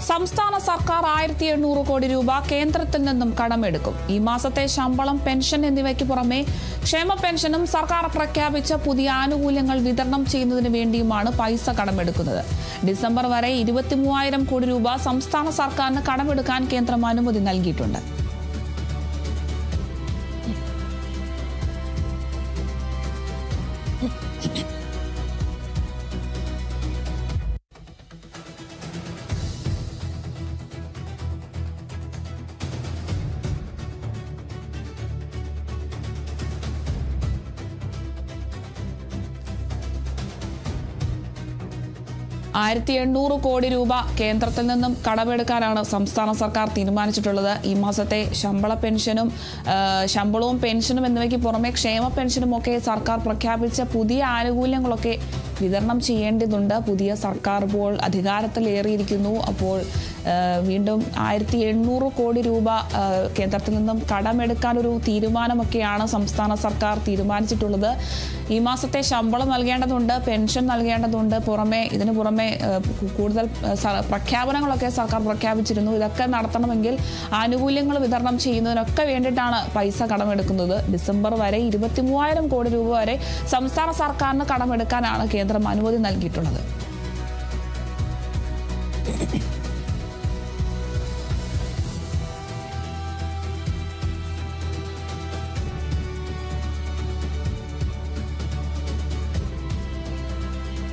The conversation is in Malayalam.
സംസ്ഥാന സർക്കാർ 1800 കോടി രൂപ കേന്ദ്രത്തിൽ നിന്നും കടമെടുക്കും. ഈ മാസത്തെ ശമ്പളം, പെൻഷൻ എന്നിവയ്ക്ക് പുറമെ ക്ഷേമ പെൻഷനും സർക്കാർ പ്രഖ്യാപിച്ച പുതിയ ആനുകൂല്യങ്ങൾ വിതരണം ചെയ്യുന്നതിന് വേണ്ടിയുമാണ് പൈസ കടമെടുക്കുന്നത്. ഡിസംബർ വരെ 23,000 കോടി രൂപ സംസ്ഥാന സർക്കാരിന് കടമെടുക്കാൻ കേന്ദ്രം അനുമതി നൽകിയിട്ടുണ്ട്. $1,800 കോടി രൂപ കേന്ദ്രത്തിൽ നിന്നും കടമെടുക്കാനാണ് സംസ്ഥാന സർക്കാർ തീരുമാനിച്ചിട്ടുള്ളത്. ഈ മാസത്തെ ശമ്പളവും പെൻഷനും എന്നിവയ്ക്ക് പുറമെ ക്ഷേമ പെൻഷനും ഒക്കെ സർക്കാർ പ്രഖ്യാപിച്ച പുതിയ ആനുകൂല്യങ്ങളൊക്കെ വിതരണം ചെയ്യേണ്ടതുണ്ട്. പുതിയ സർക്കാർ ഇപ്പോൾ അധികാരത്തിലേറിയിരിക്കുന്നു. അപ്പോൾ വീണ്ടും 1,800 കോടി രൂപ കേന്ദ്രത്തിൽ നിന്നും കടമെടുക്കാനൊരു തീരുമാനമൊക്കെയാണ് സംസ്ഥാന സർക്കാർ തീരുമാനിച്ചിട്ടുള്ളത്. ഈ മാസത്തെ ശമ്പളം നൽകേണ്ടതുണ്ട്, പെൻഷൻ നൽകേണ്ടതുണ്ട്. ഇതിനു പുറമെ കൂടുതൽ പ്രഖ്യാപനങ്ങളൊക്കെ സർക്കാർ പ്രഖ്യാപിച്ചിരുന്നു. ഇതൊക്കെ നടത്തണമെങ്കിൽ ആനുകൂല്യങ്ങൾ വിതരണം ചെയ്യുന്നതിനൊക്കെ വേണ്ടിയിട്ടാണ് പൈസ കടമെടുക്കുന്നത്. ഡിസംബർ വരെ 23,000 കോടി രൂപ വരെ സംസ്ഥാന സർക്കാരിന് കടമെടുക്കാനാണ് കേന്ദ്രം അനുമതി നൽകിയിട്ടുള്ളത്.